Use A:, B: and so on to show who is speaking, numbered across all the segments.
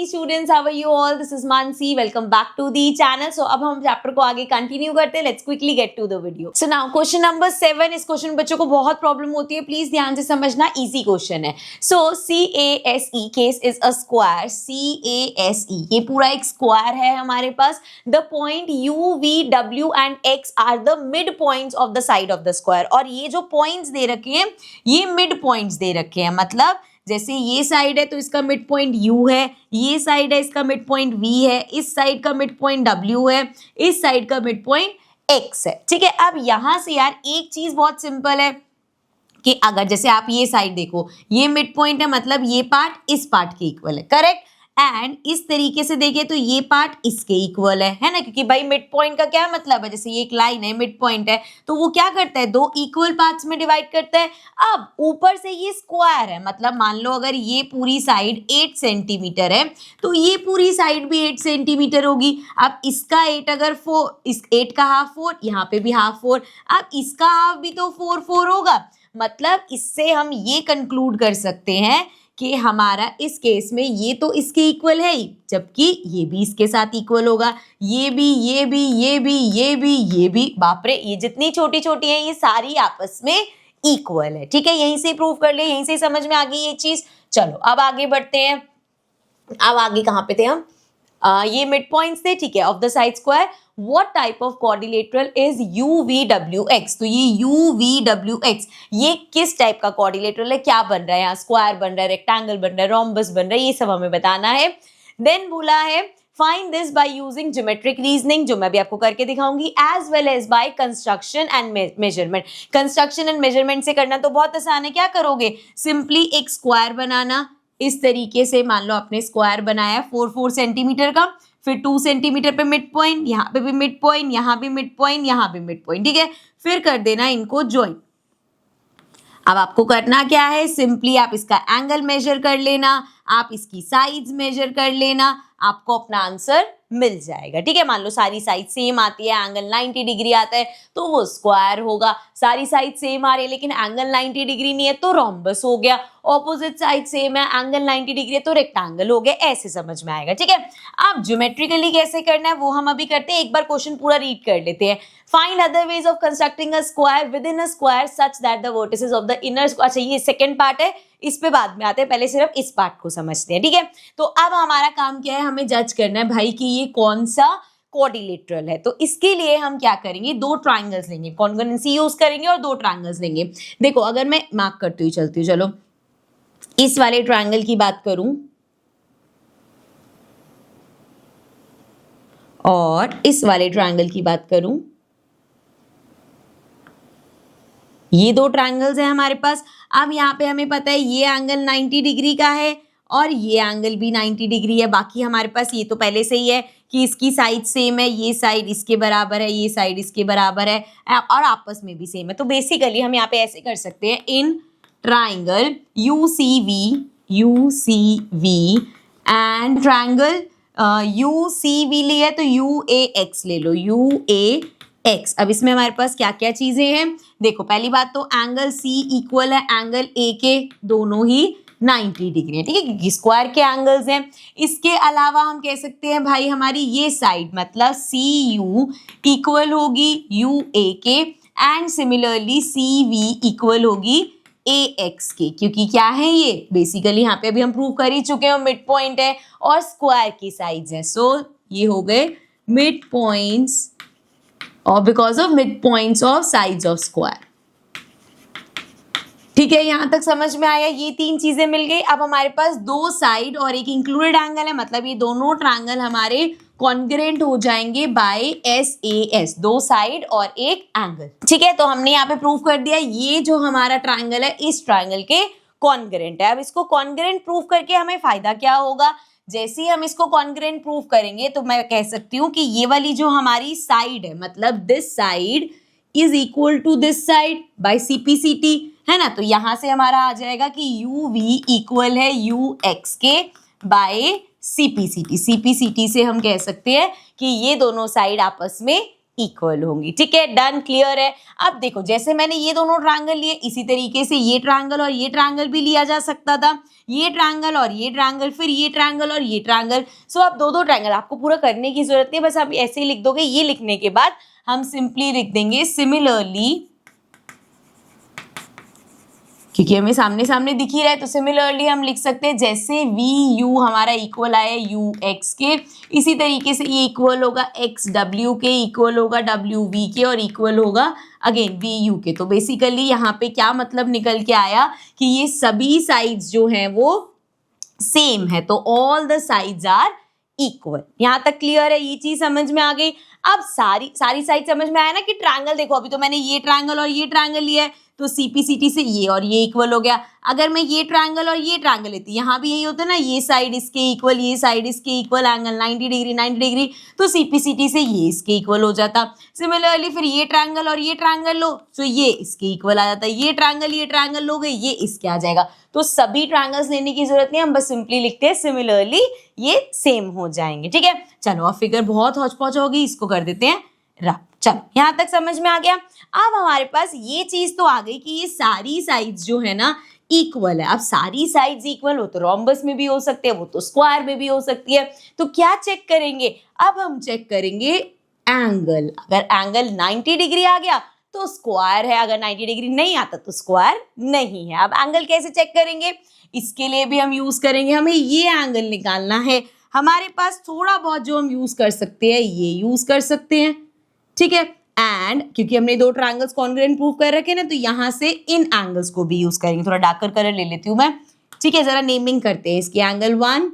A: Students, how are you all? This is Mansi, welcome back to the channel. So अब हम chapter को आगे continue करते हैं। Let's quickly get to the video. So now question number 7। इस question बच्चों को बहुत प्रॉब्लम होती है, प्लीज ध्यान से समझना, इजी क्वेश्चन है। So CASE case is a square. CASE ये पूरा एक स्क्वायर है हमारे पास। The point U, V, W and X are the mid points of the side of the square. और ये जो पॉइंट्स दे रखे हैं ये मिड पॉइंट्स दे रखे हैं, मतलब जैसे ये साइड है तो इसका मिड पॉइंट U है, ये साइड है इसका मिड पॉइंट V है, इस साइड का मिड पॉइंट W है, इस साइड का मिड पॉइंट X है। ठीक है, अब यहां से यार एक चीज बहुत सिंपल है कि अगर जैसे आप ये साइड देखो, ये मिड पॉइंट है, मतलब ये पार्ट इस पार्ट के इक्वल है, करेक्ट। एंड इस तरीके से देखे तो ये पार्ट इसके इक्वल है ना, क्योंकि भाई मिड पॉइंट का क्या मतलब है, जैसे ये एक लाइन है, मिड पॉइंट है, तो वो क्या करता है, दो इक्वल पार्ट्स में डिवाइड करता है। अब ऊपर से ये स्क्वायर है, मतलब मान लो अगर ये पूरी साइड 8 सेंटीमीटर है तो ये पूरी साइड भी 8 सेंटीमीटर होगी। अब इसका 8 अगर 4, इस 8 का हाफ 4, यहाँ पे भी हाफ 4, अब इसका हाफ भी तो 4 4 होगा। मतलब इससे हम ये कंक्लूड कर सकते हैं कि हमारा इस केस में ये तो इसके इक्वल है ही, जबकि ये भी इसके साथ इक्वल होगा, ये भी, ये भी, ये भी, ये भी, ये भी, बाप रे, ये जितनी छोटी छोटी है ये सारी आपस में इक्वल है। ठीक है, यहीं से प्रूव कर ले, यहीं से समझ में आ गई ये चीज। चलो अब आगे बढ़ते हैं। अब आगे कहाँ पे थे हम? ये मिड पॉइंट्स थे, ठीक है, of the side square. What type of quadrilateral is UVWX? तो ये UVWX ये किस टाइप का क्वाड्रिलेटरल है, क्या बन रहा है यहाँ? स्क्वायर बन रहा है, रेक्टेंगल बन रहा है, रोम्बस बन रहा है, ये सब हमें बताना है। देन बोला है find this by using geometric reasoning, जो मैं भी आपको करके दिखाऊंगी, as well as by construction and measurement. Construction and measurement से करना तो बहुत आसान है, क्या करोगे, सिंपली एक स्क्वायर बनाना। इस तरीके से मान लो आपने स्क्वायर बनाया 4 सेंटीमीटर का, फिर 2 सेंटीमीटर पे मिड पॉइंट, यहाँ पे भी मिड पॉइंट, यहाँ भी मिड पॉइंट, यहाँ भी मिड पॉइंट, ठीक है। फिर कर देना इनको ज्वाइन। अब आपको करना क्या है, सिंपली आप इसका एंगल मेजर कर लेना, आप इसकी साइड्स मेजर कर लेना, आपको अपना आंसर मिल जाएगा। ठीक है, मान लो सारी साइड सेम आती है, एंगल 90 डिग्री आता है तो वो स्क्वायर होगा। सारी साइड सेम आ रही है लेकिन एंगल 90 डिग्री नहीं है तो रोम्बस हो गया। ऑपोजिट साइड सेम है, एंगल 90 डिग्री है तो रेक्टेंगल हो गया। ऐसे समझ में आएगा। ठीक है, अब ज्योमेट्रिकली कैसे करना है वो हम अभी करते हैं। एक बार क्वेश्चन पूरा रीड कर लेते हैं। Find other ways of constructing a square with in a square such that the vertices of the inner. अच्छा, ये सेकंड पार्ट है, इस पे बाद में आते हैं, पहले सिर्फ इस पार्ट को समझते हैं। ठीक है, तो अब हमारा काम क्या है, हमें जज करना है भाई कि ये कौन सा क्वाड्रिलेटरल है। तो इसके लिए हम क्या करेंगे, दो ट्राइंगल्स लेंगे, कॉन्ग्रुएंसी यूज करेंगे और दो ट्राइंगल्स लेंगे। देखो अगर मैं मार्क करती हुई चलती हूँ, चलो इस वाले ट्राइंगल की बात करूं और इस वाले ट्राइंगल की बात करूं, ये दो ट्राइंगल्स हैं हमारे पास। अब यहाँ पे हमें पता है ये एंगल 90 डिग्री का है और ये एंगल भी 90 डिग्री है। बाकी हमारे पास ये तो पहले से ही है कि इसकी साइड सेम है, ये साइड इसके बराबर है, ये साइड इसके बराबर है और आपस में भी सेम है। तो बेसिकली हम यहाँ पे ऐसे कर सकते हैं, इन triangle UCV and triangle UCV लिया तो UAX ले लो, UAX। अब इसमें हमारे पास क्या क्या चीजें हैं, देखो पहली बात तो एंगल C इक्वल है एंगल A के, दोनों ही 90 डिग्री है। ठीक है, क्योंकि स्क्वायर के एंगल्स हैं। इसके अलावा हम कह सकते हैं भाई हमारी ये साइड मतलब CU इक्वल होगी UA के एंड सिमिलरली CV इक्वल होगी AX के, क्योंकि क्या है ये बेसिकली यहाँ पे अभी हम प्रूव कर ही चुके हैं, मिड पॉइंट है और स्क्वायर की साइड्स हैं। सो ये हो गए मिड पॉइंट्स और because of mid points of sides of square. ठीक है, यहां तक समझ में आया, ये तीन चीजें मिल गई। अब हमारे पास दो साइड और एक इंक्लूडेड एंगल है, मतलब ये दोनों ट्रायंगल हमारे कॉन्ग्रुएंट हो जाएंगे बाय SAS, दो साइड और एक एंगल। ठीक है, तो हमने यहाँ पे प्रूव कर दिया ये जो हमारा ट्रायंगल है इस ट्रायंगल के कॉन्ग्रुएंट है। अब इसको कॉन्ग्रुएंट प्रूव करके हमें फायदा क्या होगा, जैसे ही हम इसको कॉन्ग्रुएंट प्रूव करेंगे तो मैं कह सकती हूँ कि ये वाली जो हमारी साइड है, मतलब this side is equal to this side by CPCT, है ना। तो यहां से हमारा आ जाएगा कि UV इक्वल है UX के बाय CPCT। CPCT से हम कह सकते हैं कि ये दोनों साइड आपस में इक्वल होंगी। ठीक है, डन, क्लियर है। अब देखो जैसे मैंने ये दोनों ट्रायंगल लिए, इसी तरीके से ये ट्रायंगल और ये ट्रायंगल भी लिया जा सकता था, ये ट्रायंगल और ये ट्रायंगल, फिर ये ट्रायंगल और ये ट्रायंगल। सो अब दो ट्रायंगल आपको पूरा करने की जरूरत नहीं है, बस आप ऐसे ही लिख दोगे। ये लिखने के बाद हम सिंपली लिख देंगे सिमिलरली, क्योंकि हमें सामने सामने दिख ही रहा है, तो सिमिलरली हम लिख सकते हैं जैसे वी यू हमारा इक्वल आया यू एक्स के, इसी तरीके से ये इक्वल होगा एक्स डब्ल्यू के, इक्वल होगा डब्ल्यू वी के, और इक्वल होगा अगेन वी यू के। तो बेसिकली यहाँ पे क्या मतलब निकल के आया कि ये सभी साइड्स जो हैं वो सेम है, तो all the sides are equal. यहाँ तक क्लियर है, ये चीज समझ में आ गई। अब सारी साइड समझ में आया ना कि ट्रायंगल देखो, अभी तो मैंने ये ट्रायंगल और ये ट्रायंगल लिया है, तो सीपीसीटी से ये और ये इक्वल हो गया। अगर मैं ये ट्रायंगल और ये ट्रायंगल लेती, यहाँ भी यही होता है ना, ये साइड इसके इक्वल, ये साइड इसके इक्वल, एंगल 90 डिग्री, तो सीपीसीटी से ये इसके इक्वल हो जाता। सिमिलरली फिर ये ट्रायंगल और ये ट्रायंगल लो, तो ये इसके इक्वल आ जाता है, ये ट्रायंगल लोगे, ये इसके आ जाएगा। तो सभी ट्रायंगल्स लेने की जरूरत नहीं, हम बस सिंपली लिखते हैं सिमिलरली, ये सेम हो जाएंगे। ठीक है, चलो अब फिगर बहुत हौच-पौच होगी, इसको कर देते हैं रफ। चलो यहाँ तक समझ में आ गया। अब हमारे पास ये चीज तो आ गई कि ये सारी साइड्स जो है ना इक्वल है। अब सारी साइड्स इक्वल हो तो रोम्बस में भी हो सकते हैं, वो तो स्क्वायर में भी हो सकती है। तो क्या चेक करेंगे? अब हम चेक करेंगे एंगल। अगर एंगल 90 डिग्री आ गया तो स्क्वायर है, अगर 90 डिग्री नहीं आता तो स्क्वायर नहीं है। अब एंगल कैसे चेक करेंगे? इसके लिए भी हम यूज करेंगे, हमें ये एंगल निकालना है। हमारे पास थोड़ा बहुत जो हम यूज कर सकते हैं, ये यूज कर सकते हैं। ठीक है, एंड क्योंकि हमने दो ट्रायंगल्स कॉन्ग्रुएंट प्रूव कर रखे ना, तो यहां से इन एंगल्स को भी यूज करेंगे। थोड़ा डार्कर कलर ले लेती हूं मैं। ठीक है, जरा नेमिंग करते हैं इसकी। Angle 1,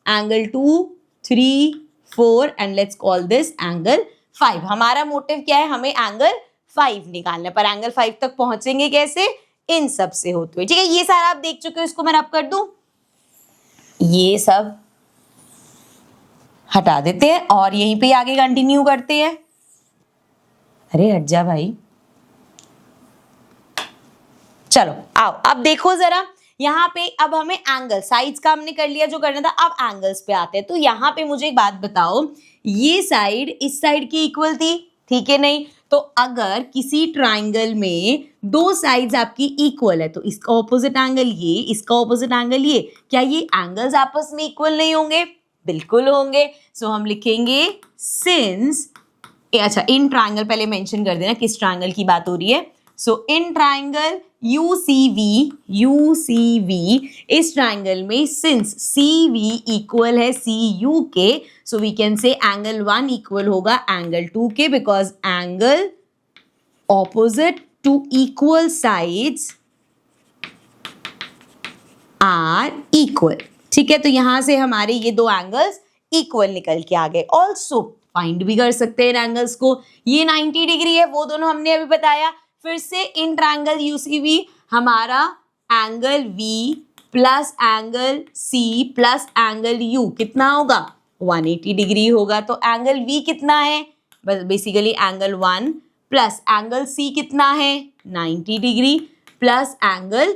A: angle 2, 3, 4 and let's call this angle 5। हमारा मोटिव क्या है? हमें एंगल 5 निकालना है, पर एंगल 5 तक पहुंचेंगे कैसे? इन सब से होते हुए। ठीक है, ये सारा आप देख चुके हो, इसको मैं रब कर दूं, ये सब हटा देते हैं और यहीं पे आगे कंटिन्यू करते हैं। अरे हट जा भाई, चलो आओ अब देखो जरा यहाँ पे। अब हमें एंगल, साइड्स का हमने कर लिया जो करना था, अब एंगल्स पे आते हैं। तो यहाँ पे मुझे एक बात बताओ, ये साइड इस साइड की इक्वल थी, ठीक है? नहीं तो अगर किसी ट्राइंगल में दो साइड्स आपकी इक्वल है, तो इसका ऑपोजिट एंगल ये, इसका ऑपोजिट एंगल ये, क्या ये एंगल्स आपस में इक्वल नहीं होंगे? बिल्कुल होंगे। सो हम लिखेंगे सिंस, अच्छा इन ट्राइंगल पहले मेंशन कर देना किस ट्राइंगल की बात हो रही है। सो इन ट्राइंगल UCV, इस ट्राइंगल में सिंस CV इक्वल है CU के, so we can say angle 1 equal होगा एंगल 2 के, because angle opposite to equal sides are equal. ठीक है, तो यहां से हमारे ये दो एंगल्स इक्वल निकल के आ गए। ऑल्सो फाइंड भी कर सकते हैं एंगल्स को। ये 90 डिग्री है, वो दोनों हमने अभी बताया। फिर से इन ट्रायंगल UCV हमारा angle V plus angle C plus angle U कितना होगा? 180 डिग्री होगा। तो एंगल V कितना है? बस basically angle 1 plus angle C कितना है? 90 डिग्री प्लस एंगल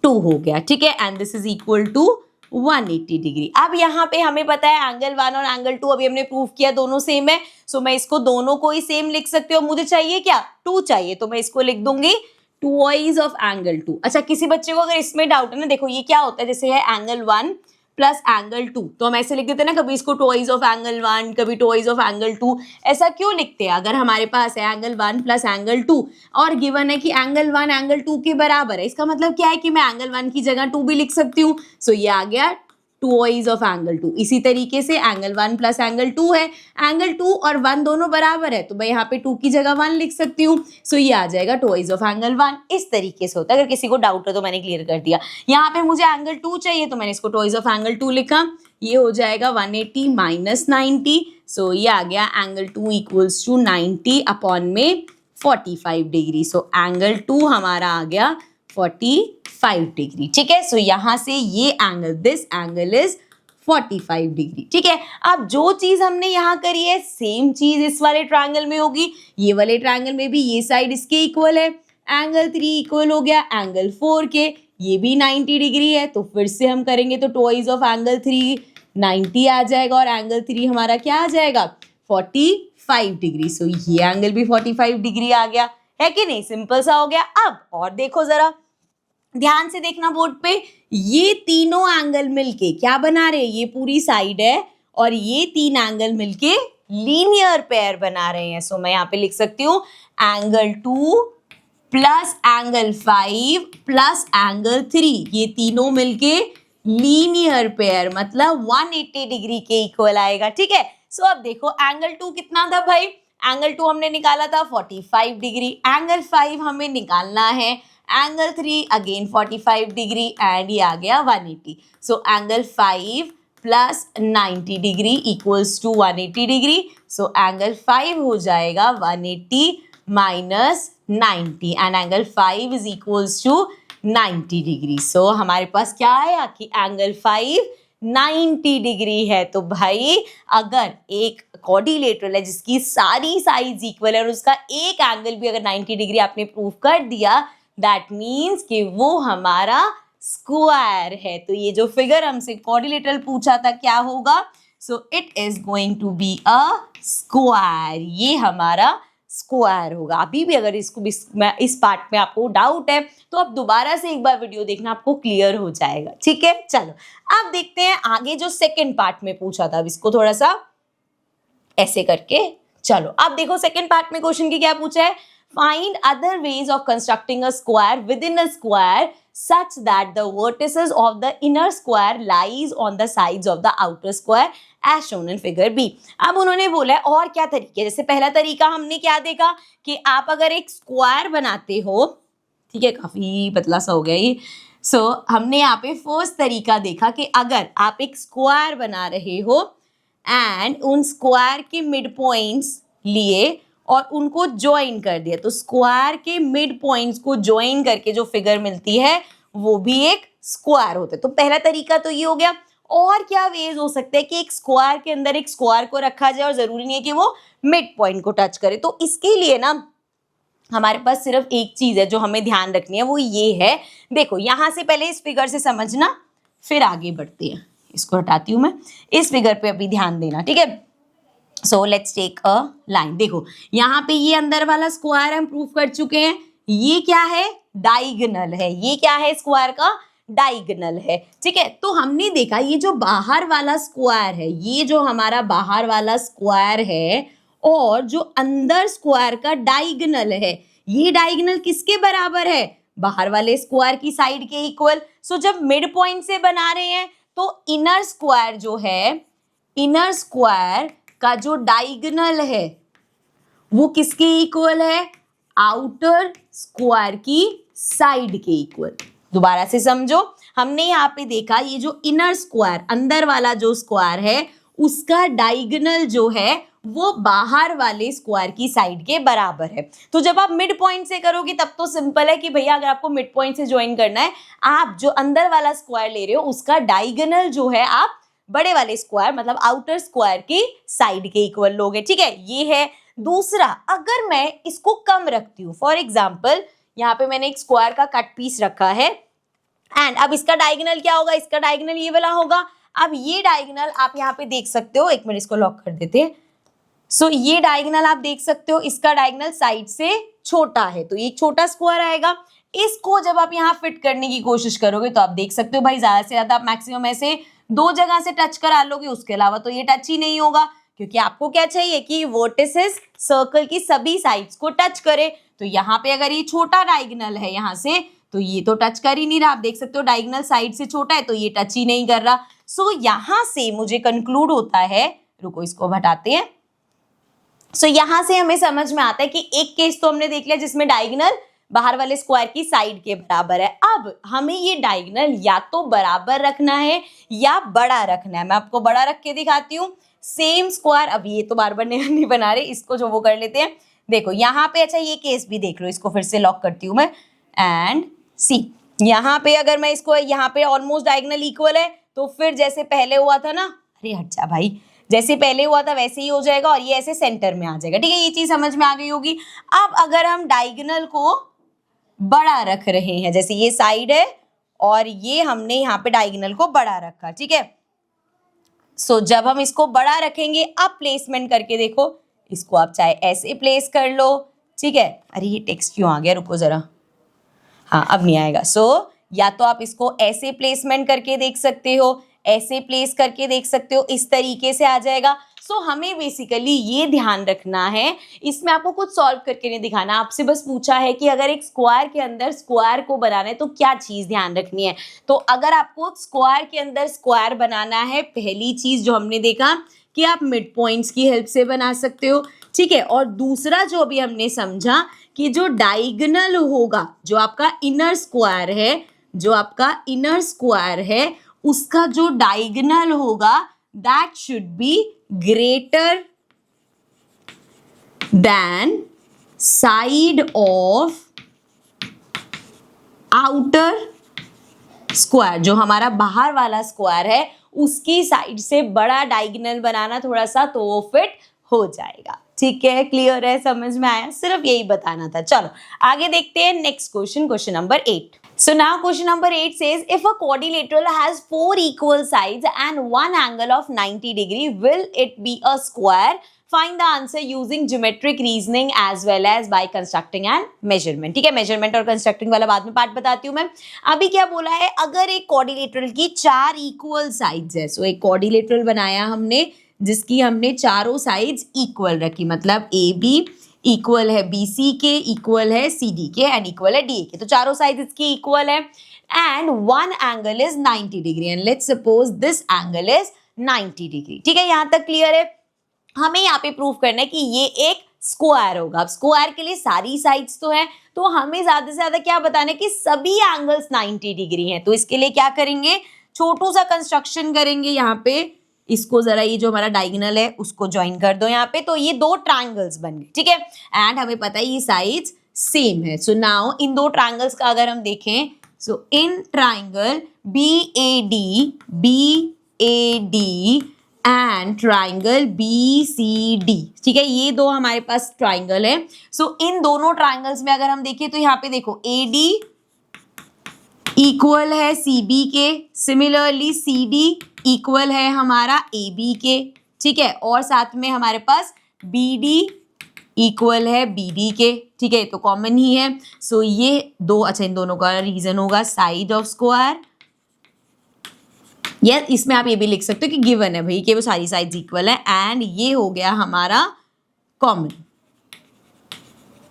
A: 2 हो गया। ठीक है, and this is equal to 180 degree. अब यहाँ पे हमें पता है एंगल 1 और एंगल 2 अभी हमने प्रूव किया दोनों सेम है। सो मैं इसको दोनों को ही सेम लिख सकती हूँ। मुझे चाहिए क्या? 2 चाहिए, तो मैं इसको लिख दूंगी ट्वाइस ऑफ एंगल 2। अच्छा, किसी बच्चे को अगर इसमें डाउट है ना, देखो ये क्या होता है, जैसे है एंगल 1 प्लस एंगल 2, तो हम ऐसे लिख देते हैं ना, कभी इसको ट्वाइस ऑफ एंगल 1, कभी ट्वाइस ऑफ एंगल 2। ऐसा क्यों लिखते हैं? अगर हमारे पास है एंगल 1 प्लस एंगल 2 और गिवन है कि एंगल 1 एंगल 2 के बराबर है, इसका मतलब क्या है कि मैं एंगल 1 की जगह 2 भी लिख सकती हूँ। सो ये आ गया ट्वाइस ऑफ एंगल 2। इसी तरीके से एंगल 1 प्लस एंगल 2 है, एंगल 2 और 1 दोनों बराबर है, तो मैं यहाँ पे 2 की जगह 1 लिख सकती हूँ। सो ये आ जाएगा ट्वाइस ऑफ एंगल 1। इस तरीके से होता है। अगर किसी को डाउट है तो मैंने क्लियर कर दिया। यहाँ पे मुझे एंगल 2 चाहिए, तो मैंने इसको ट्वाइस ऑफ एंगल 2 लिखा। ये हो जाएगा 180 माइनस 90। सो ये आ गया एंगल 2 इक्वल्स टू 90 अपॉन में 45 डिग्री। सो एंगल 2 हमारा आ गया 45 डिग्री। ठीक है, सो यहां से ये angle, this angle is 45 degree. ठीक है, अब जो चीज हमने यहाँ करी है सेम चीज इस वाले ट्रायंगल में होगी। ये वाले ट्रायंगल में भी ये साइड इसके इक्वल है, एंगल 3 इक्वल हो गया एंगल 4 के, ये भी 90 डिग्री है। तो फिर से हम करेंगे तो ट्वाइस ऑफ एंगल 3 90 आ जाएगा और एंगल 3 हमारा क्या आ जाएगा? 45 डिग्री। सो ये एंगल भी 45 डिग्री आ गया, है कि नहीं? सिंपल सा हो गया। अब और देखो जरा, ध्यान से देखना बोर्ड पे, ये तीनों एंगल मिलके क्या बना रहे हैं? ये पूरी साइड है और ये तीन एंगल मिलके लीनियर पेयर बना रहे हैं। सो मैं यहाँ पे लिख सकती हूँ angle 2 plus angle 5 plus angle 3, ये तीनों मिलके लीनियर पेयर मतलब 180 डिग्री के इक्वल आएगा। ठीक है, सो अब देखो एंगल 2 कितना था भाई? एंगल 2 हमने निकाला था 45 डिग्री, एंगल 5 हमें निकालना है, एंगल 3 अगेन 45 डिग्री एंड ये आ गया 180। So angle 5 plus 90 degree equals to 180 degree. So angle 5 हो जाएगा 180 minus 90 and angle 5 is equals to 90 degree. So हमारे पास क्या आया कि एंगल 5 90 डिग्री है। तो भाई अगर एक क्वाड्रिलेटरल है जिसकी सारी साइड्स इक्वल है और उसका एक एंगल भी अगर 90 डिग्री आपने प्रूव कर दिया, दैट मीन्स कि वो हमारा स्क्वायर है। तो ये जो फिगर हमसे क्वाड्रिलेटरल पूछा था क्या होगा? So it is going to be a square, ये हमारा स्क्वायर होगा। अभी भी अगर इस पार्ट में आपको डाउट है तो आप दोबारा से एक बार वीडियो देखना, आपको क्लियर हो जाएगा। ठीक है, चलो अब देखते हैं आगे जो सेकंड पार्ट में पूछा था। अब इसको थोड़ा सा ऐसे करके चलो, अब देखो सेकंड पार्ट में क्वेश्चन की क्या पूछा है? Find other ways of constructing a square with in a square such that the vertices of the inner square lies on the sides of the outer square as shown in figure B। अब उन्होंने बोला है और क्या तरीके, जैसे पहला तरीका हमने क्या देखा कि आप अगर एक स्क्वायर बनाते हो, ठीक है, काफी पतला सा हो गया ये। सो हमने यहाँ पे फर्स्ट तरीका देखा कि अगर आप एक स्क्वायर बना रहे हो एंड उन स्क्वायर के मिड पॉइंट्स लिए और उनको ज्वाइन कर दिया, तो स्क्वायर के मिड पॉइंट्स को ज्वाइन करके जो फिगर मिलती है वो भी एक स्क्वायर होता है। तो पहला तरीका तो ये हो गया। और क्या वेज हो सकते हैं कि एक स्क्वायर के अंदर एक स्क्वायर को रखा जाए और जरूरी नहीं है कि वो मिड पॉइंट को टच करे। तो इसके लिए ना हमारे पास सिर्फ एक चीज है जो हमें ध्यान रखनी है, वो ये है, देखो यहां से पहले इस फिगर से समझना फिर आगे बढ़ते हैं। इसको हटाती हूं मैं, इस फिगर पे अभी ध्यान देना, ठीक है। So let's take a line. देखो यहाँ पे ये अंदर वाला स्क्वायर हम प्रूफ कर चुके हैं, ये क्या है? डायगोनल है। ये क्या है? स्क्वायर का डायगोनल है, ठीक है। तो हमने देखा ये जो बाहर वाला स्क्वायर है, ये जो हमारा बाहर वाला स्क्वायर है और जो अंदर स्क्वायर का डायगोनल है, ये डायगोनल किसके बराबर है? बाहर वाले स्क्वायर की साइड के इक्वल। सो जब मिड पॉइंट से बना रहे हैं तो इनर स्क्वायर जो है, इनर स्क्वायर का जो डायगोनल है वो किसके इक्वल है? आउटर स्क्वायर की साइड के इक्वल। दोबारा से समझो, हमने यहाँ पे देखा ये जो इनर स्क्वायर, अंदर वाला जो स्क्वायर है, उसका डायगोनल जो है वो बाहर वाले स्क्वायर की साइड के बराबर है। तो जब आप मिड पॉइंट से करोगे तब तो सिंपल है कि भैया अगर आपको मिड पॉइंट से ज्वाइन करना है, आप जो अंदर वाला स्क्वायर ले रहे हो उसका डायगोनल जो है आप बड़े वाले स्क्वायर मतलब आउटर स्क्वायर की साइड के इक्वल लोगे, ठीक है। ये है। दूसरा, अगर मैं इसको कम रखती हूँ, फॉर एग्जाम्पल यहाँ पे मैंने एक स्क्वायर का कट पीस रखा है एंड अब इसका डायगोनल क्या होगा? इसका डायगोनल ये वाला होगा। अब ये डायगोनल आप यहाँ पे देख सकते हो, एक मिनट इसको लॉक कर देते हैं। सो ये डायगोनल आप देख सकते हो, इसका डायगोनल साइड से छोटा है तो ये छोटा स्क्वायर आएगा। इसको जब आप यहाँ फिट करने की कोशिश करोगे तो आप देख सकते हो भाई ज्यादा से ज्यादा आप मैक्सिमम ऐसे 2 जगह से टच करा लोगे, उसके अलावा तो ये टच ही नहीं होगा, क्योंकि आपको क्या चाहिए कि वर्टिसेस सर्कल की सभी साइड्स को टच करे। तो यहाँ पे अगर ये छोटा डायगोनल है यहाँ से, तो ये तो टच कर ही नहीं रहा। आप देख सकते हो डायगोनल साइड से छोटा है तो ये टच ही नहीं कर रहा। सो यहाँ से मुझे कंक्लूड होता है, रुको इसको हटाते हैं। सो यहाँ से हमें समझ में आता है कि एक केस तो हमने देख लिया जिसमें डायगोनल बाहर वाले स्क्वायर की साइड के बराबर है। अब हमें ये डायगोनल या तो बराबर रखना है या बड़ा रखना है। मैं आपको बड़ा रख के दिखाती हूँ। सेम स्क्वायर, अब ये तो बार बार नहीं बना रहे, इसको जो वो कर लेते हैं। देखो यहाँ पे, अच्छा ये केस भी देख लो, इसको फिर से लॉक करती हूँ मैं एंड सी। यहाँ पे अगर मैं इसको, यहाँ पे ऑलमोस्ट डायगोनल इक्वल है तो फिर जैसे पहले हुआ था ना, अरे हट जा भाई, जैसे पहले हुआ था वैसे ही हो जाएगा और ये ऐसे सेंटर में आ जाएगा, ठीक है। ये चीज समझ में आ गई होगी। अब अगर हम डायगोनल को बड़ा रख रहे हैं, जैसे ये साइड है और ये हमने यहाँ पे डायगोनल को बड़ा रखा, ठीक है। सो जब हम इसको बड़ा रखेंगे, अब प्लेसमेंट करके देखो, इसको आप चाहे ऐसे प्लेस कर लो, ठीक है। अरे ये टेक्स्ट क्यों आ गया, रुको जरा, हाँ अब नहीं आएगा। सो या तो आप इसको ऐसे प्लेसमेंट करके देख सकते हो, ऐसे प्लेस करके देख सकते हो, इस तरीके से आ जाएगा। सो हमें बेसिकली ये ध्यान रखना है, इसमें आपको कुछ सॉल्व करके नहीं दिखाना, आपसे बस पूछा है कि अगर एक स्क्वायर के अंदर स्क्वायर को बनाना है तो क्या चीज ध्यान रखनी है। तो अगर आपको स्क्वायर के अंदर स्क्वायर बनाना है, पहली चीज जो हमने देखा कि आप मिड पॉइंट्स की हेल्प से बना सकते हो, ठीक है। और दूसरा जो अभी हमने समझा कि जो डायगोनल होगा, जो आपका इनर स्क्वायर है, जो आपका इनर स्क्वायर है, उसका जो डायगोनल होगा that should be greater than side of outer square. जो हमारा बाहर वाला स्क्वायर है उसकी साइड से बड़ा डायगोनल बनाना थोड़ा सा, तो वो फिट हो जाएगा, ठीक है। क्लियर है, समझ में आया, सिर्फ यही बताना था। चलो आगे देखते हैं next question, question number 8। So now question number 8 says if a quadrilateral has 4 equal sides and one angle of 90 degree, will it be a square? Find the answer using geometric reasoning as well as by constructing and measurement। ठीक है, measurement और constructing वाला बाद में part बताती हूँ मैं। अभी क्या बोला है, अगर एक quadrilateral की 4 equal sides है, एक quadrilateral बनाया हमने जिसकी हमने चारों साइड्स इक्वल रखी, मतलब ए बी इक्वल है बी सी के, इक्वल है सी डी के एंड इक्वल है डी ए के, तो चारों साइड इसकी इक्वल है and one angle is 90 degree and let's suppose this angle is 90 degree. ठीक है, यहां तक क्लियर है। हमें यहाँ पे प्रूफ करना है कि ये एक स्क्वायर होगा। अब स्क्वायर के लिए सारी साइड्स तो है, तो हमें ज्यादा से ज्यादा क्या बताना है कि सभी एंगल्स 90 डिग्री हैं। तो इसके लिए क्या करेंगे, छोटू सा कंस्ट्रक्शन करेंगे। यहाँ पे इसको जरा, ये जो हमारा डायगोनल है उसको ज्वाइन कर दो यहाँ पे, तो ये दो ट्रायंगल्स बन गए, ठीक है। एंड हमें पता है ये साइड्स सेम है। सो नाउ इन दो ट्रायंगल्स का अगर हम देखें, so in triangle B A D and triangle BCD, ठीक है, ये दो हमारे पास ट्राइंगल है। सो इन दोनों ट्राइंगल्स में अगर हम देखें तो यहाँ पे देखो AD इक्वल है CB के, सिमिलरली CD इक्वल है हमारा AB के, ठीक है, और साथ में हमारे पास BD इक्वल है BD के, ठीक है, तो कॉमन ही है। सो ये दो, अच्छा इन दोनों का रीजन होगा साइड ऑफ स्क्वायर। यस, इसमें आप ये भी लिख सकते हो कि गिवन है भाई कि वो सारी साइड्स इक्वल है एंड ये हो गया हमारा कॉमन,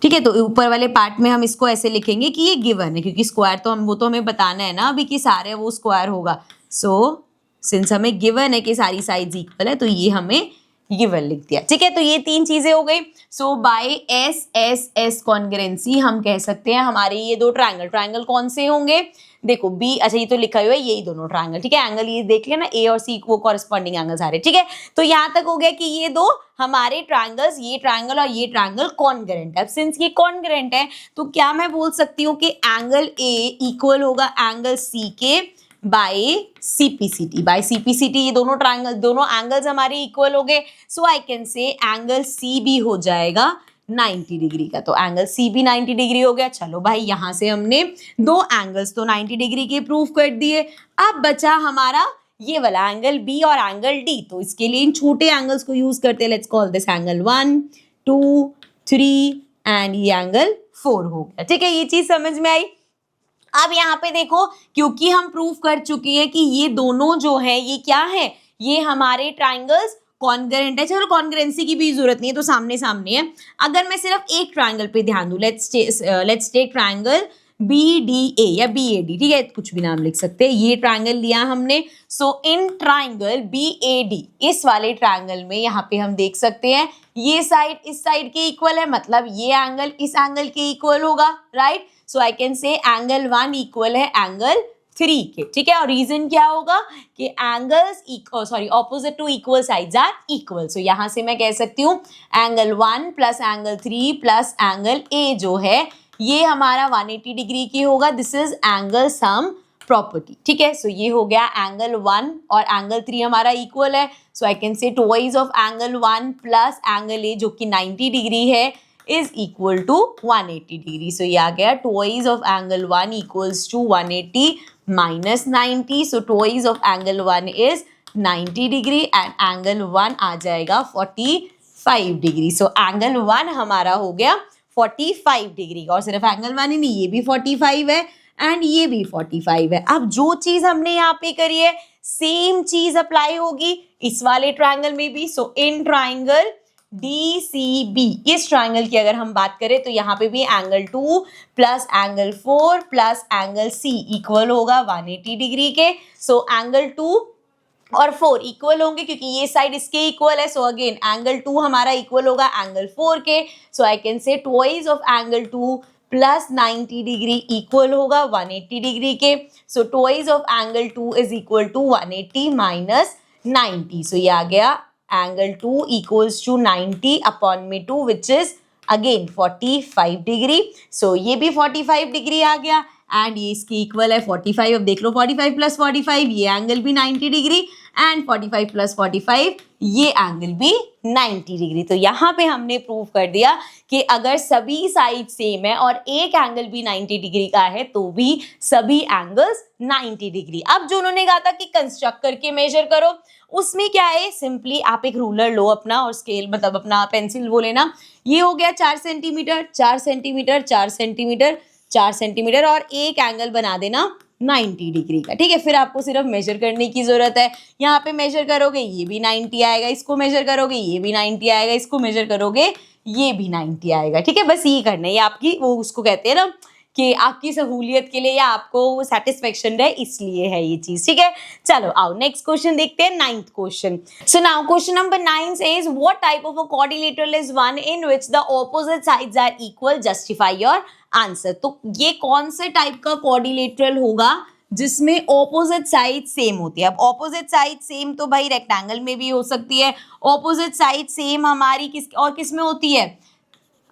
A: ठीक है। तो ऊपर वाले पार्ट में हम इसको ऐसे लिखेंगे कि ये गिवन है, क्योंकि स्क्वायर तो वो तो हमें बताना है ना अभी कि सारे वो स्क्वायर होगा। सो सिंस हमें गिवन है कि सारी साइड्स इक्वल है तो ये हमें गिवन लिख दिया, ठीक है। तो ये तीन चीजें हो गई। सो बाय एस कॉन्ग्रुएंसी हम कह सकते हैं हमारे ये दो ट्रायंगल कौन से होंगे, देखो बी, अच्छा ये तो लिखा हुआ है यही दोनों ट्रायंगल, ठीक है। एंगल ये देख लेना, ए और सी वो कॉरेस्पॉन्डिंग एंगल सारे, ठीक है। तो यहाँ तक हो गया कि ये दो हमारे ट्रायंगल्स, ये ट्रायंगल और ये ट्रायंगल कॉन्ग्रुएंट है। अब सिंस ये कॉन्ग्रुएंट है तो क्या मैं बोल सकती हूँ कि एंगल ए इक्वल होगा एंगल सी के बाय CPCT। ये दोनों ट्रायंगल, दोनों एंगल्स हमारे इक्वल हो गए। सो I can say angle C भी हो जाएगा 90 डिग्री का, तो एंगल सी भी 90 डिग्री हो गया। चलो भाई, यहां से हमने दो एंगल्स तो 90 डिग्री के प्रूफ कर दिए। अब बचा हमारा ये वाला एंगल बी और एंगल डी, तो इसके लिए इन छोटे एंगल्स को यूज करते हैं। Let's call this angle 1 2 3 and ये एंगल 4 हो गया, ठीक है। ये चीज समझ में आई। अब यहाँ पे देखो, क्योंकि हम प्रूफ कर चुके हैं कि ये दोनों जो है ये क्या है, ये हमारे ट्रायंगल्स कॉन्ग्रुएंट है। चलो कॉन्ग्रुएंसी की भी जरूरत नहीं है, तो सामने सामने है। अगर मैं सिर्फ एक ट्रायंगल पे ध्यान दूं, लेट्स टेक ट्रायंगल BDA या BAD, ठीक है, कुछ भी नाम लिख सकते हैं। ये ट्रायंगल लिया हमने। सो इन ट्रायंगल BAD, इस वाले ट्रायंगल में यहाँ पे हम देख सकते हैं ये साइड इस साइड के इक्वल है, मतलब ये एंगल इस एंगल के इक्वल होगा, right. So I can say angle 1 equal है एंगल 3 के, ठीक है। और रीजन क्या होगा कि angles opposite to equal sides are equal. So यहां से मैं कह सकती हूँ angle 1 plus angle 3 plus angle A जो है ये हमारा 180 डिग्री की होगा। This is angle sum property, ठीक है। सो ये हो गया एंगल 1 और एंगल 3 हमारा इक्वल है। So I can say twice of angle 1 plus angle A जो कि 90 डिग्री है is equal to 180 degree. So ये आ गया twice of angle 1 equals to 180 minus 90. So twice of angle 1 is 90 degree and angle 1 आ जाएगा 45 degree. So angle 1 हमारा हो गया 45 डिग्री और सिर्फ एंगल 1 ही नहीं, ये भी 45 है एंड ये भी 45 है। अब जो चीज हमने यहाँ पे करी है सेम चीज अप्लाई होगी इस वाले ट्राइंगल में भी। सो इन ट्राइंगल DCB, इस ट्राइंगल की अगर हम बात करें तो यहाँ पे भी angle 2 plus angle 4 plus angle C equal होगा 180 डिग्री के। सो एंगल 2 और 4 इक्वल होंगे क्योंकि ये साइड इसके इक्वल है। सो अगेन एंगल 2 हमारा इक्वल होगा एंगल 4 के। So I can say twice of angle 2 plus 90 degree equal होगा 180 डिग्री के। So twice of angle 2 is equal to 180 minus 90। So ये आ गया एंगल 2 इक्वल्स टू 90 अपॉन में 2 which is again 45 degree. So ये भी 45 डिग्री आ गया एंड ये इसकी इक्वल है 45। अब देख लो 45 प्लस 45 ये एंगल भी 90 डिग्री एंड 45 प्लस 45 ये एंगल भी 90 डिग्री। तो यहाँ पे हमने प्रूव कर दिया कि अगर सभी साइड सेम है और एक एंगल भी 90 डिग्री का है तो भी सभी एंगल्स 90 डिग्री। अब जो उन्होंने कहा था कि कंस्ट्रक्ट करके मेजर करो, उसमें क्या है, सिंपली आप एक रूलर लो अपना और स्केल मतलब अपना पेंसिल वो लेना। ये हो गया 4 सेंटीमीटर 4 सेंटीमीटर 4 सेंटीमीटर 4 सेंटीमीटर और एक एंगल बना देना 90 डिग्री का। ठीक है, फिर आपको सिर्फ मेजर करने की जरूरत है। यहाँ पे मेजर करोगे ये भी 90 आएगा, इसको मेजर करोगे ये भी 90 आएगा, इसको मेजर करोगे ये भी 90 आएगा। ठीक है, बस ये करना है। ये आपकी वो उसको कहते हैं ना कि आपकी सहूलियत के लिए या आपको सेटिस्फेक्शन रहे, इसलिए है ये चीज। ठीक है, चलो आओ नेक्स्ट क्वेश्चन देखते हैं, 9th question. So now question number 9 says what type of a quadrilateral is one in which the opposite sides are equal, justify your answer. तो ये कौन से टाइप का क्वाड्रिलेटरल होगा जिसमें ऑपोजिट साइड सेम होती है। अब ऑपोजिट साइड सेम तो भाई रेक्टेंगल में भी हो सकती है, ऑपोजिट साइड सेम हमारी किस में होती है,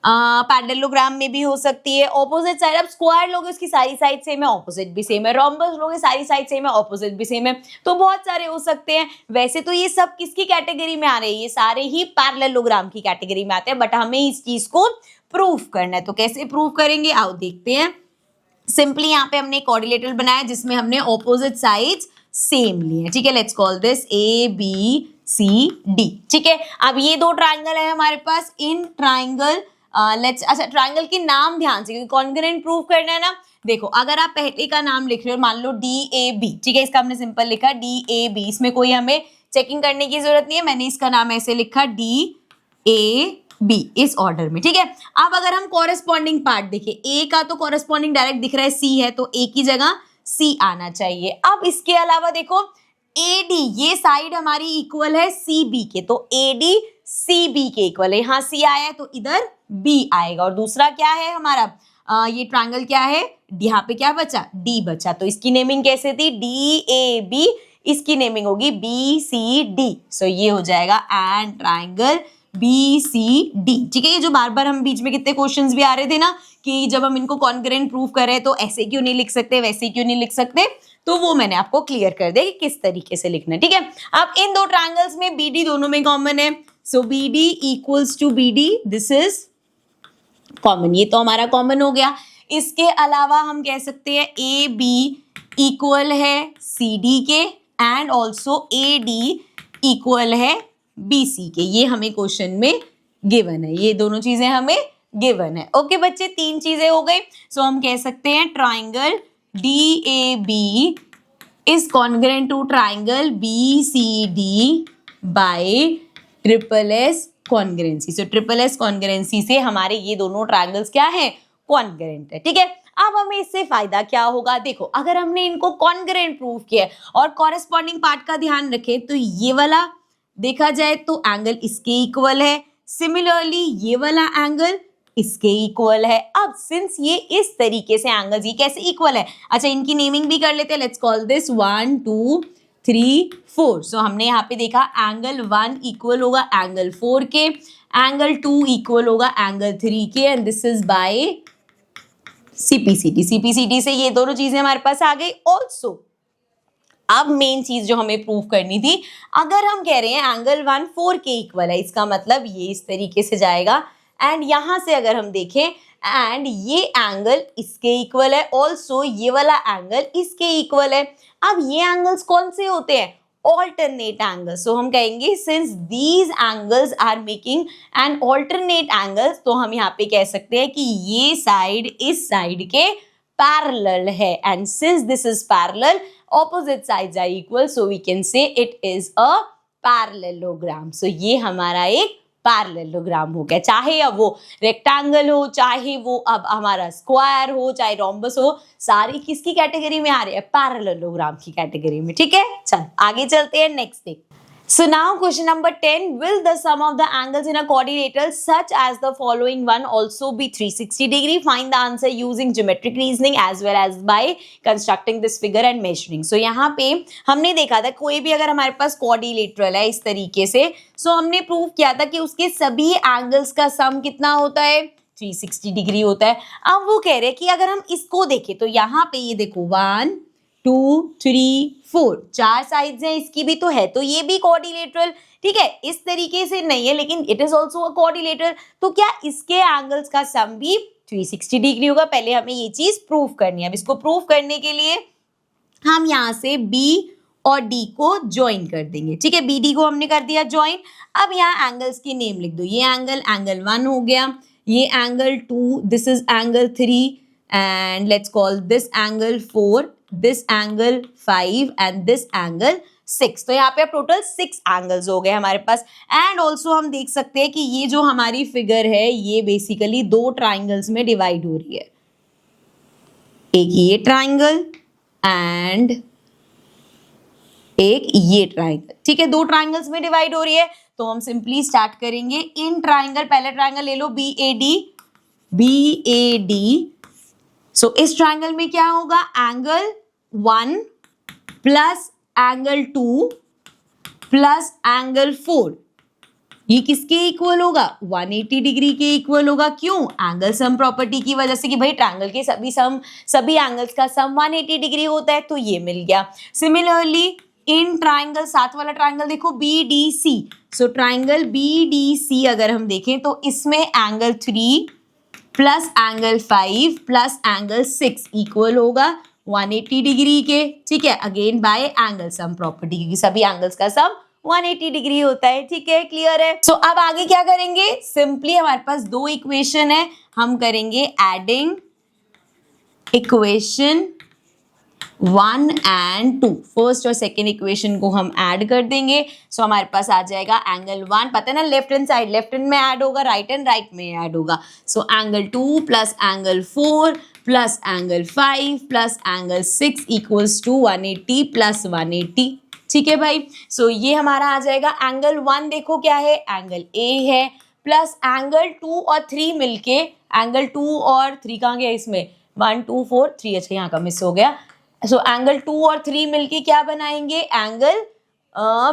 A: पैरेललोग्राम में भी हो सकती है। ऑपोजिट साइड, अब स्क्वायर लोगे उसकी सारी साइड सेम है, ऑपोजिट भी सेम है। रोम्बस लोगे सारी साइड सेम है, ऑपोजिट भी सेम है। तो बहुत सारे हो सकते हैं। वैसे तो ये सब किसकी कैटेगरी में आ रहे हैं, ये सारे ही पैरेललोग्राम की कैटेगरी में आते हैं, बट हमें इस चीज को प्रूफ करना है। तो कैसे प्रूफ करेंगे, आओ देखते हैं। सिंपली यहाँ पे हमने क्वाड्रिलेटरल बनाया जिसमें हमने ऑपोजिट साइड्स सेम लिए। ठीक है, लेट्स कॉल दिस ABCD। ठीक है, अब ये दो ट्राइंगल है हमारे पास। इन ट्राइंगल अच्छा ट्राइंगल के नाम ध्यान से, क्योंकि कॉन्ग्रुएंट प्रूफ करना है ना। देखो अगर आप पहले का नाम लिख रहे हो, मान लो DAB, ठीक है, इसका हमने सिंपल लिखा DAB, इसमें कोई हमें चेकिंग करने की जरूरत नहीं है। मैंने इसका नाम ऐसे लिखा DAB इस ऑर्डर में। ठीक है, अब अगर हम कॉरेस्पॉन्डिंग पार्ट देखें, A का तो कॉरेस्पॉन्डिंग डायरेक्ट दिख रहा है C है, तो A की जगह C आना चाहिए। अब इसके अलावा देखो AD, ये साइड हमारी इक्वल है CB के, तो AD CB के इक्वल है। यहाँ C आया है तो इधर B आएगा। और दूसरा क्या है हमारा, ये ट्रायंगल क्या है, यहाँ पे क्या बचा, D बचा। तो इसकी नेमिंग कैसे थी, DAB, इसकी नेमिंग होगी BCD। सो ये हो जाएगा एंड ट्रायंगल BCD। ठीक है, ये जो बार बार हम बीच में कितने क्वेश्चंस भी आ रहे थे ना कि जब हम इनको कॉन्ग्रुएंट प्रूफ करें तो ऐसे क्यों नहीं लिख सकते, वैसे क्यों नहीं लिख सकते, तो वो मैंने आपको क्लियर कर दिया कि किस तरीके से लिखना है। ठीक है, अब इन दो ट्रायंगल्स में BD दोनों में कॉमन है। So BD equals to BD, this is common, ये तो हमारा कॉमन हो गया। इसके अलावा हम कह सकते हैं AB इक्वल है CD के एंड ऑल्सो AD इक्वल है BC के। ये हमें क्वेश्चन में गिवन है, ये दोनों चीजें हमें गिवन है। ओके बच्चे, 3 चीजें हो गई। सो हम कह सकते हैं triangle DAB is congruent to triangle BCD by triple S congruency. So triple S congruency से हमारे ये दोनों ट्राइंगल्स क्या है, कॉन्ग्रुएंट है। ठीक है, अब हमें इससे फायदा क्या होगा, देखो अगर हमने इनको कॉन्ग्रुएंट प्रूव किया और कॉरेस्पॉन्डिंग पार्ट का ध्यान रखें तो ये वाला देखा जाए तो एंगल इसके इक्वल है, सिमिलरली ये वाला एंगल इसके इक्वल है। अब सिंस ये इस तरीके से एंगल्स, ये कैसे इक्वल है, अच्छा इनकी नेमिंग भी कर लेते हैं। Let's call this 1 2 3 4। सो हमने यहाँ पे देखा एंगल 1 इक्वल होगा एंगल 4 के, एंगल 2 इक्वल होगा एंगल 3 के, and this is by CPCD से ये दोनों चीजें हमारे पास आ गई। ऑल्सो अब मेन चीज जो हमें प्रूव करनी थी, अगर हम कह रहे हैं एंगल 1 4 के इक्वल है, इसका मतलब ये इस तरीके से जाएगा एंड यहां से अगर हम देखें एंड ये एंगल इसके इक्वल है, ऑल्सो ये वाला एंगल इसके इक्वल है। अब ये एंगल्स कौन से होते हैं, alternate angle. So हम कहेंगे since these angles are making an alternate angles, तो हम यहाँ पे कह सकते हैं कि ये साइड इस साइड के parallel है, and since this is parallel, opposite sides are equal, so we can say it is a parallelogram. So ये हमारा एक पैरेललोग्राम हो गया, चाहे अब वो रेक्टेंगल हो, चाहे वो अब हमारा स्क्वायर हो, चाहे रोम्बस हो, सारी किसकी कैटेगरी में आ रहे हैं? पैरेललोग्राम की कैटेगरी में। ठीक है, चल आगे चलते हैं, नेक्स्ट देख। So now question number 10, will the sum of the angles in a quadrilateral such as the following one also be 360 degree? Find the answer using geometric reasoning as well as by constructing this figure and measuring. So यहाँ पे हमने देखा था कोई भी अगर हमारे पास quadrilateral है इस तरीके से, so हमने प्रूव किया था कि उसके सभी एंगल्स का सम कितना होता है? 360 डिग्री होता है। अब वो कह रहे हैं कि अगर हम इसको देखें तो यहाँ पे ये देखो 1 2 3 4 4 साइड्स हैं, इसकी भी तो है, तो ये भी क्वाड्रिलेटरल। ठीक है, इस तरीके से नहीं है लेकिन it is also a quadrilateral, तो क्या इसके एंगल्स का सम भी 360 डिग्री होगा? पहले हमें ये चीज प्रूव करनी है। अब इसको प्रूव करने के लिए हम यहाँ से बी और डी को ज्वाइन कर देंगे। ठीक है, बी डी को हमने कर दिया ज्वाइन। अब यहाँ एंगल्स की नेम लिख दो, ये एंगल एंगल 1 हो गया, ये angle 2, this is angle 3 and let's call this angle 4, this angle 5 and this angle 6। तो यहाँ पे अब टोटल 6 एंगल्स हो गए हमारे पास। एंड ऑल्सो हम देख सकते हैं कि ये जो हमारी फिगर है ये बेसिकली 2 ट्राइंगल्स में डिवाइड हो रही है, एक ये ट्राइंगल एंड एक ये ट्राइंगल। ठीक है, 2 ट्राइंगल्स में डिवाइड हो रही है, तो हम सिंपली स्टार्ट करेंगे इन ट्राइंगल। पहले ट्राइंगल ले लो बी ए डी। सो इस ट्राइंगल में क्या होगा? Angle 1 plus angle 2 plus angle 4, ये किसके इक्वल होगा? 180 डिग्री के इक्वल होगा। क्यों? एंगल सम प्रॉपर्टी की वजह से कि भाई ट्राइंगल के सभी एंगल्स का सम 180 डिग्री होता है, तो ये मिल गया। सिमिलरली इन ट्राइंगल, साथ वाला ट्राइंगल देखो BDC। सो ट्राइंगल BDC अगर हम देखें तो इसमें angle 3 plus angle 5 plus angle 6 equal होगा 180 डिग्री के। ठीक है, again bye angle sum property, क्योंकि सभी एंगल्स का सम 180 डिग्री होता है। ठीक है, क्लियर है। सो अब आगे क्या करेंगे? सिंपली हमारे पास 2 इक्वेशन है, हम करेंगे एडिंग इक्वेशन 1 एंड 2। फर्स्ट और सेकेंड इक्वेशन को हम ऐड कर देंगे। सो हमारे पास आ जाएगा एंगल 1, पता है ना left hand side, left hand में ऐड होगा, राइट हैंड राइट में ऐड होगा। So angle 2 plus angle 4 plus angle 5 plus angle 6 equals to 180 plus 180। ठीक है भाई, सो ये हमारा आ जाएगा एंगल 1 देखो क्या है? एंगल ए है, प्लस एंगल 2 और 3 मिलके, एंगल 2 और 3 कहाँ गया इसमें? 1 2 4 3, अच्छा यहाँ का मिस हो गया। सो एंगल 2 और 3 मिलके क्या बनाएंगे? एंगल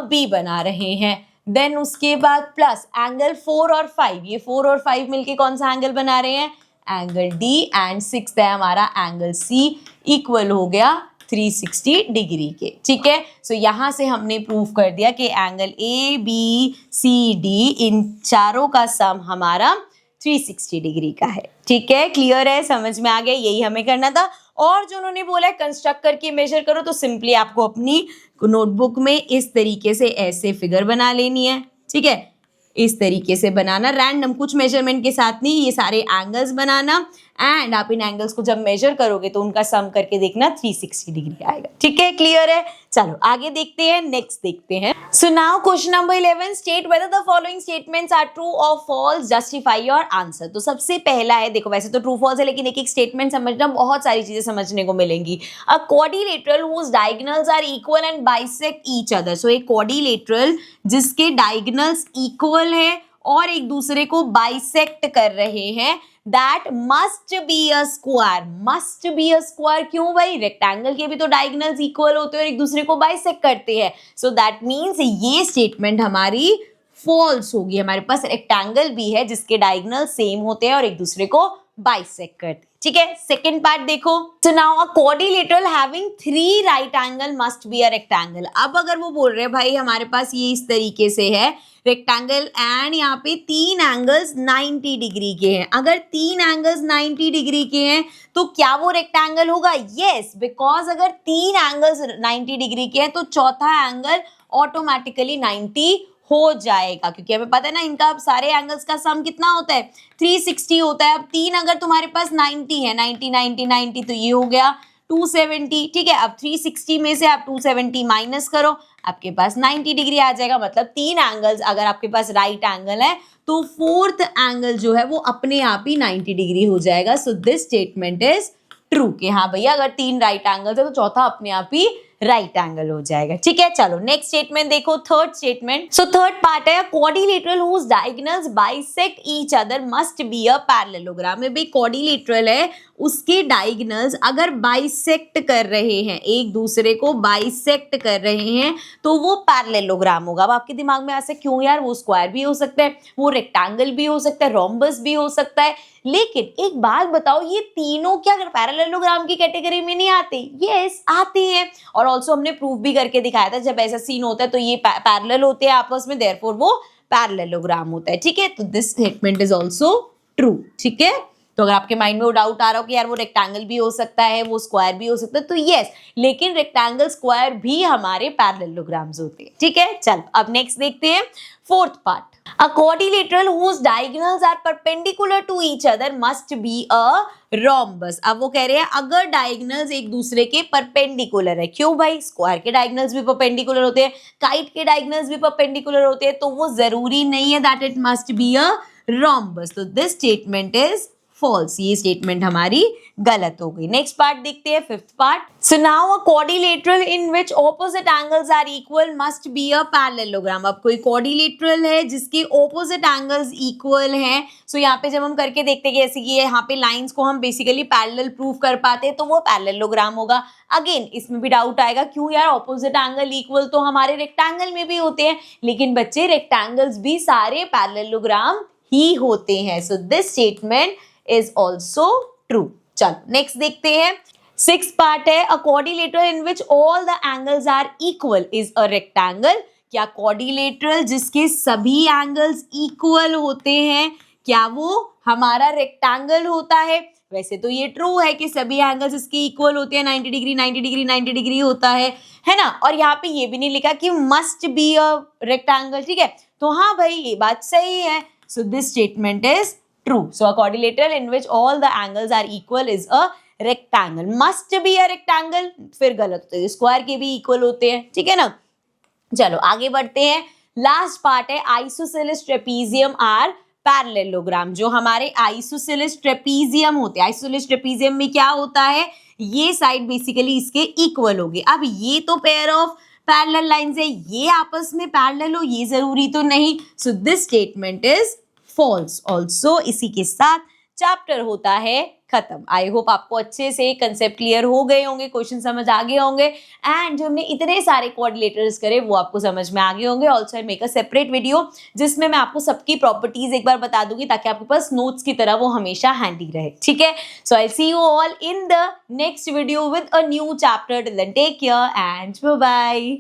A: बी बना रहे हैं। देन उसके बाद प्लस एंगल 4 और 5, ये 4 और 5 मिलके कौन सा एंगल बना रहे हैं? Angle D. एंड 6 है हमारा एंगल सी, इक्वल हो गया 360 डिग्री के। ठीक है, सो यहाँ से हमने प्रूव कर दिया कि angle A B C D इन चारों का सम हमारा 360 डिग्री का है। ठीक है, क्लियर है, समझ में आ गया, यही हमें करना था। और जो उन्होंने बोला है कंस्ट्रक्ट करके मेजर करो, तो सिंपली आपको अपनी नोटबुक में इस तरीके से ऐसे फिगर बना लेनी है। ठीक है, इस तरीके से बनाना, रैंडम कुछ मेजरमेंट के साथ नहीं, ये सारे एंगल्स बनाना। एंड आप इन एंगल्स को जब मेजर करोगे तो उनका सम करके देखना 360 डिग्री आएगा। ठीक है, क्लियर है। चलो आगे देखते हैं, नेक्स्ट देखते हैं। So now question number 11, state whether the following statements are true और फॉल्स, जस्टिफाई योर आंसर। तो सबसे पहला है, देखो वैसे तो ट्रू फॉल्स है लेकिन एक एक स्टेटमेंट समझना, बहुत सारी चीजें समझने को मिलेंगी। A quadrilateral whose diagonals are equal and bisect each other. So एक क्वाड्रिलेटरल जिसके डायगोनल्स इक्वल है और एक दूसरे को बाइसेक्ट कर रहे हैं, that must be a square. Must be a square क्यों भाई? रेक्टेंगल के भी तो डायगोनल्स इक्वल होते हैं और एक दूसरे को बाइसेक्ट करते हैं। सो दैट मीन्स ये स्टेटमेंट हमारी फॉल्स होगी। हमारे पास रेक्टेंगल भी है जिसके डायगोनल सेम होते हैं और एक दूसरे को बाइसेक्ट करते हैं। ठीक है, सेकंड पार्ट देखो। सो now a quadrilateral having 3 right angle must be a rectangle. अब अगर वो बोल रहे हैं भाई हमारे पास ये इस तरीके से है रेक्टेंगल एंड यहाँ पे 3 एंगल्स 90 डिग्री के हैं। अगर 3 एंगल्स 90 डिग्री के हैं तो क्या वो रेक्टेंगल होगा? यस, बिकॉज अगर 3 एंगल्स 90 डिग्री के हैं तो चौथा एंगल ऑटोमेटिकली 90 हो जाएगा, क्योंकि हमें पता है ना इनका सारे एंगल्स का सम कितना होता है 360 होता है। अब 3 अगर तुम्हारे पास 90 है, 90 90 90 तो ये हो गया 270, ठीक है। अब 360 में से आप 270 माइनस करो, आपके पास 90 डिग्री आ जाएगा। मतलब 3 एंगल्स अगर आपके पास राइट एंगल है तो फोर्थ एंगल जो है वो अपने आप ही 90 डिग्री हो जाएगा। सो दिस स्टेटमेंट इज ट्रू कि हाँ भैया अगर 3 राइट एंगल्स है तो चौथा अपने आप ही राइट एंगल हो जाएगा, ठीक है। चलो नेक्स्ट स्टेटमेंट देखो, third statement. So third part है quadrilateral whose diagonals bisect each other must be a parallelogram. में भाई क्वाड्रिलेटरल है, उसके डायगोनल्स अगर बाइसेक्ट कर रहे हैं, एक दूसरे को बाइसेक्ट कर रहे हैं तो वो पैरेललोग्राम होगा। अब आपके दिमाग में ऐसे क्यों यार, वो स्क्वायर भी हो सकता है, वो रेक्टेंगल भी हो सकता है, रोम्बस भी हो सकता है, लेकिन एक बात बताओ ये तीनों क्या पैरेललोग्राम की कैटेगरी में नहीं आते? यस आते हैं। और ऑल्सो हमने प्रूफ भी करके दिखाया था जब ऐसा सीन होता है तो ये पैरेलल होते हैं आपस में, देयरफॉर वो पैरेललोग्राम होता है, ठीक है। तो this statement is also true, ठीक है। तो अगर आपके माइंड में वो डाउट आ रहा हो कि यार वो रेक्टेंगल भी हो सकता है, वो स्क्वायर भी हो सकता है, तो यस, लेकिन रेक्टेंगल स्क्वायर भी हमारे पैरेललोग्राम्स होते हैं, ठीक है। चल अब नेक्स्ट देखते हैं fourth part. A quadrilateral whose diagonals are perpendicular to each other must be a rhombus। अब वो कह रहे हैं अगर डायगोनल्स एक दूसरे के परपेंडिकुलर है, क्यों भाई, स्क्वायर के डायगोनल्स भी परपेंडिकुलर होते हैं, काइट के डायगोनल्स भी परपेंडिकुलर होते हैं, तो वो जरूरी नहीं है that it must be a rhombus। तो दिस स्टेटमेंट इज फॉल्स, ये स्टेटमेंट हमारी गलत हो गई। नेक्स्ट पार्ट देखते हैं, fifth part. So now a quadrilateral in which opposite angles are equal must be a parallelogram. अब कोई क्वाड्रिलेटरल है जिसके ऑपोजिट एंगल्स इक्वल हैं, सो यहाँ पे जब हम करके देखते हैं जैसे कि यहाँ पे लाइंस को हम बेसिकली पैरेलल प्रूव कर पाते हैं तो वो पैरेललोग्राम होगा। अगेन इसमें भी डाउट आएगा क्यों यार, ऑपोजिट एंगल इक्वल तो हमारे रेक्टेंगल में भी होते हैं, लेकिन बच्चे रेक्टेंगल्स भी सारे पैरेललोग्राम ही होते हैं। So this statement is also true. चलो नेक्स्ट देखते हैं, सिक्स पार्ट है। A quadrilateral in which all the angles are equal is a rectangle. क्या क्वाड्रिलेटरल जिसके सभी एंगल्स इक्वल होते हैं क्या वो हमारा रेक्टेंगल होता है? वैसे तो ये ट्रू है कि सभी एंगल्स इसके इक्वल होते हैं, 90 डिग्री 90 डिग्री 90 डिग्री होता है ना। और यहाँ पे ये भी नहीं लिखा कि मस्ट बी अ रेक्टेंगल, ठीक है। तो हाँ भाई ये बात सही है। सो this statement is true. So a quadrilateral in which all the angles are equal is a rectangle. Must be a rectangle फिर गलत होते हैं, स्क्वायर के भी इक्वल होते हैं, ठीक है ना। चलो आगे बढ़ते हैं, लास्ट पार्ट है आइसोसेलेस ट्रेपीजियम आर पैरेललोग्राम। जो हमारे आइसोसेलेस ट्रेपीजियम होते हैं, आइसोसेलेस ट्रेपीजियम में क्या होता है, ये साइड बेसिकली इसके इक्वल होगी। अब ये तो पेयर ऑफ पैरेलल लाइंस है, ये आपस में पैरेलल हो ये जरूरी तो नहीं। So this statement is false also. इसी के साथ चैप्टर होता है खत्म। आई होप आपको अच्छे से कंसेप्ट क्लियर हो गए होंगे, क्वेश्चन समझ आ गए होंगे, एंड जो हमने इतने सारे क्वाड्रिलेटरल्स करे वो आपको समझ में आ गए होंगे। Also I make a separate video जिसमें मैं आपको सबकी प्रॉपर्टीज एक बार बता दूंगी ताकि आपके पास नोट्स की तरह वो हमेशा हैंडी रहे, ठीक है। So I see you all in the next video with a new chapter. Till then take care and bye bye.